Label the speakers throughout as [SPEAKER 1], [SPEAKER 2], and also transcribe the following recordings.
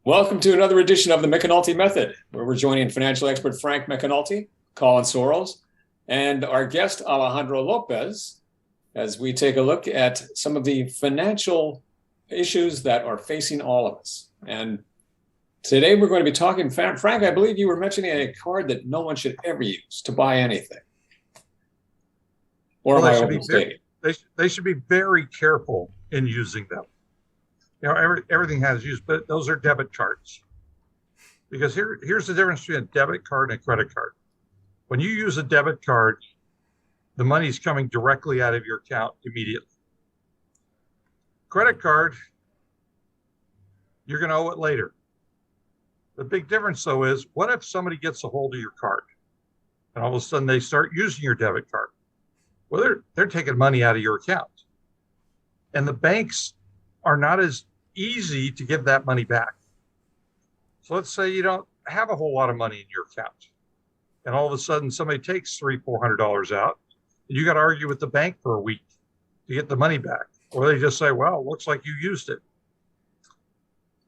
[SPEAKER 1] Welcome to another edition of the McEnulty Method, where we're joining financial expert Frank McEnulty, Colin Soros, and our guest Alejandro Lopez as we take a look at some of the financial issues that are facing all of us. And today we're going to be talking, Frank, I believe you were mentioning a card that no one should ever use to buy anything. Or am I overstating?
[SPEAKER 2] They should be very careful in using them. Everything has use, but those are debit cards. Because here's the difference between a debit card and a credit card. When you use a debit card, the money's coming directly out of your account immediately. Credit card, you're going to owe it later. The big difference, though, is what if somebody gets a hold of your card and all of a sudden they start using your debit card? Well, they're taking money out of your account. And the banks are not as easy to give that money back. So let's say you don't have a whole lot of money in your account, and all of a sudden somebody takes $300-400 out, and you got to argue with the bank for a week to get the money back, or they just say, "Well, it looks like you used it."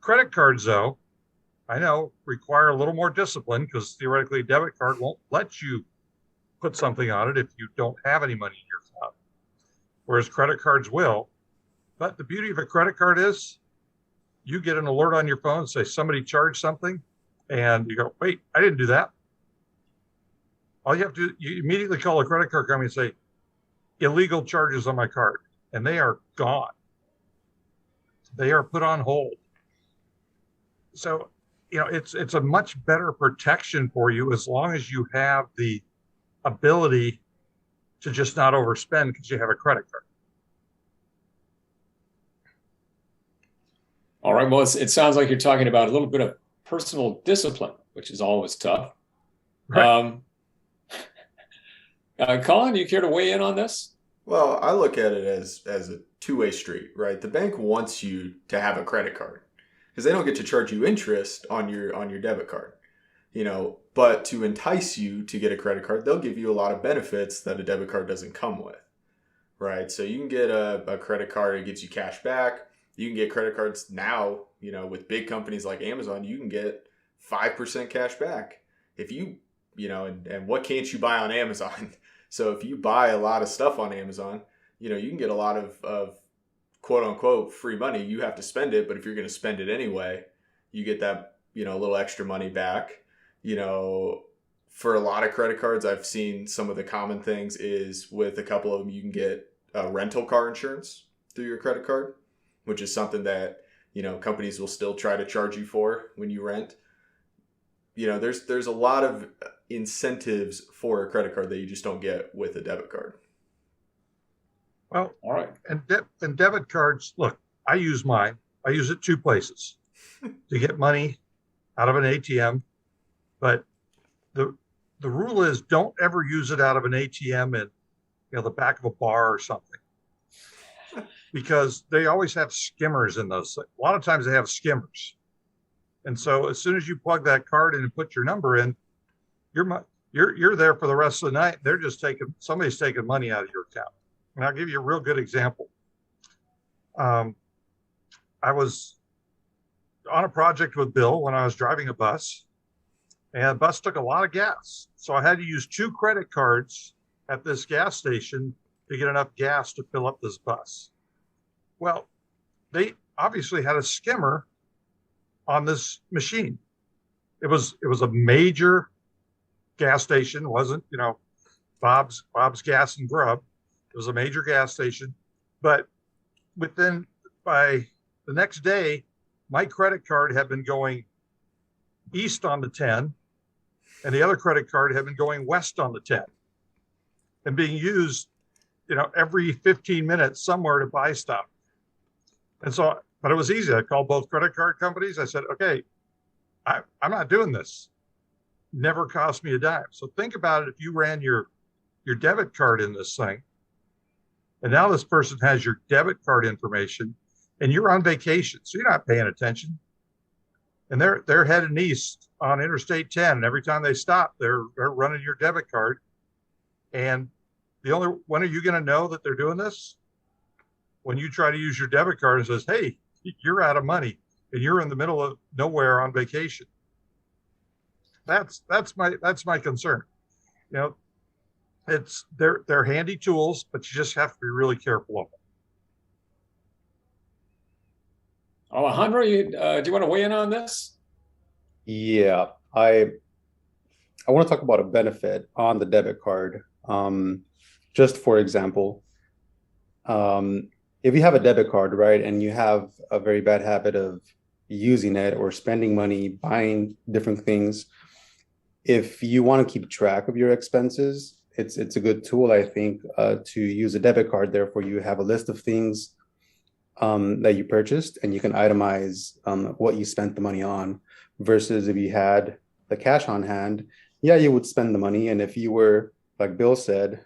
[SPEAKER 2] Credit cards, though, I know require a little more discipline because theoretically, a debit card won't let you put something on it if you don't have any money in your account, whereas credit cards will. But the beauty of a credit card is you get an alert on your phone, say somebody charged something, and you go, "Wait, I didn't do that." All you have to do, you immediately call a credit card company and say, "Illegal charges on my card," and they are gone. They are put on hold. So, it's a much better protection for you as long as you have the ability to just not overspend because you have a credit card.
[SPEAKER 1] All right. Well, it sounds like you're talking about a little bit of personal discipline, which is always tough.
[SPEAKER 2] Right.
[SPEAKER 1] Colin, you care to weigh in on this?
[SPEAKER 3] Well, I look at it as a two-way street, right? The bank wants you to have a credit card because they don't get to charge you interest on your debit card, but to entice you to get a credit card, they'll give you a lot of benefits that a debit card doesn't come with, right? So you can get a credit card, it gives you cash back. You can get credit cards now, with big companies like Amazon, you can get 5% cash back. If and what can't you buy on Amazon? So if you buy a lot of stuff on Amazon, you can get a lot of quote unquote free money. You have to spend it, but if you're going to spend it anyway, you get that, a little extra money back. For a lot of credit cards, I've seen some of the common things is with a couple of them, you can get rental car insurance through your credit card, which is something that, companies will still try to charge you for when you rent. There's a lot of incentives for a credit card that you just don't get with a debit card.
[SPEAKER 2] Well,
[SPEAKER 1] all right.
[SPEAKER 2] And debit cards, look, I use mine. I use it two places to get money out of an ATM. But the rule is don't ever use it out of an ATM in the back of a bar or something. Because they always have skimmers in those. A lot of times they have skimmers. And so as soon as you plug that card in and put your number in, you're there for the rest of the night. They're just somebody's taking money out of your account. And I'll give you a real good example. I was on a project with Bill when I was driving a bus, and the bus took a lot of gas. So I had to use 2 credit cards at this gas station to get enough gas to fill up this bus. Well, they obviously had a skimmer on this machine. It was a major gas station. It wasn't, Bob's Gas and Grub. It was a major gas station. But by the next day, my credit card had been going east on the 10, and the other credit card had been going west on the 10, and being used, every 15 minutes somewhere to buy stuff. And so, but it was easy. I called both credit card companies. I said, "Okay, I'm not doing this." Never cost me a dime. So think about it. If you ran your debit card in this thing, and now this person has your debit card information, and you're on vacation, so you're not paying attention, and they're heading east on Interstate 10, and every time they stop, they're running your debit card. And when are you going to know that they're doing this? When you try to use your debit card and says, "Hey, you're out of money. and you're in the middle of nowhere on vacation. That's my concern. You know, they're handy tools, but you just have to be really careful of them.
[SPEAKER 1] Alejandro, do you want to weigh in on this?
[SPEAKER 4] Yeah, I want to talk about a benefit on the debit card. Just for example, if you have a debit card, right, and you have a very bad habit of using it or spending money, buying different things, if you want to keep track of your expenses, it's a good tool, I think, to use a debit card. Therefore, you have a list of things that you purchased, and you can itemize what you spent the money on, versus if you had the cash on hand, yeah, you would spend the money. And if you were, like Bill said,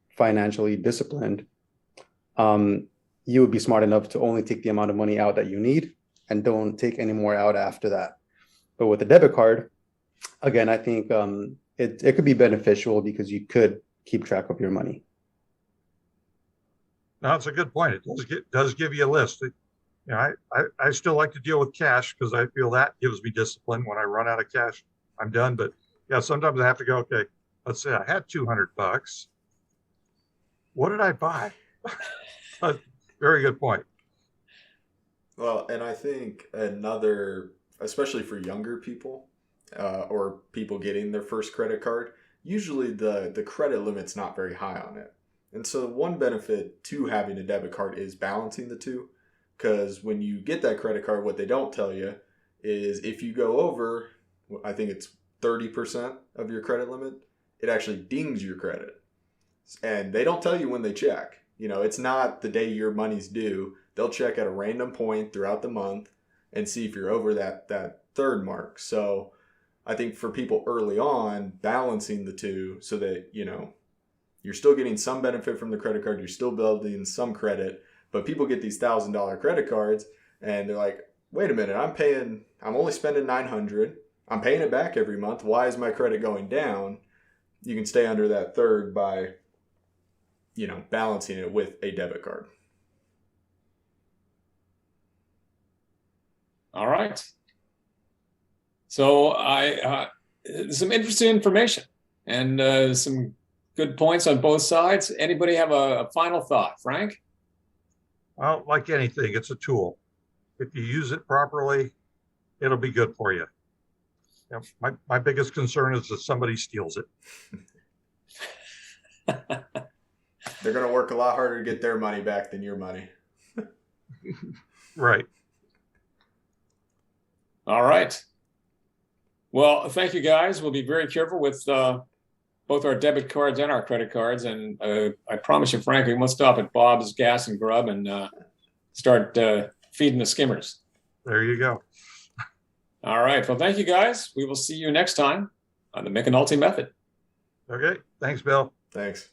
[SPEAKER 4] financially disciplined, you would be smart enough to only take the amount of money out that you need and don't take any more out after that. But with a debit card, again, I think it could be beneficial because you could keep track of your money.
[SPEAKER 2] No, that's a good point. It does give you a list. You know, I still like to deal with cash because I feel that gives me discipline. When I run out of cash, I'm done. But yeah, sometimes I have to go, okay, let's say I had $200. What did I buy? Very good point.
[SPEAKER 3] Well, and I think another, especially for younger people or people getting their first credit card, usually the credit limit's not very high on it. And so one benefit to having a debit card is balancing the two. Because when you get that credit card, what they don't tell you is if you go over, I think it's 30% of your credit limit, it actually dings your credit. And they don't tell you when they check. You know, it's not the day your money's due. They'll check at a random point throughout the month and see if you're over that third mark. So I think for people early on, balancing the two so that, you know, you're still getting some benefit from the credit card, you're still building some credit. But people get these $1,000 credit cards and they're like, wait a minute, I'm only spending $900. I'm paying it back every month. Why is my credit going down? You can stay under that third by, you know, balancing it with a debit card.
[SPEAKER 1] All right. So some interesting information and some good points on both sides. Anybody have a final thought, Frank?
[SPEAKER 2] Well, like anything, it's a tool. If you use it properly, it'll be good for you. You know, my biggest concern is that somebody steals it.
[SPEAKER 3] They're going to work a lot harder to get their money back than your money.
[SPEAKER 2] Right.
[SPEAKER 1] All right. Well, thank you, guys. We'll be very careful with both our debit cards and our credit cards. And I promise you, Frank, we won't stop at Bob's Gas and Grub and start feeding the skimmers.
[SPEAKER 2] There you go.
[SPEAKER 1] All right. Well, thank you, guys. We will see you next time on the McEnulty Method.
[SPEAKER 2] Okay. Thanks, Bill.
[SPEAKER 3] Thanks.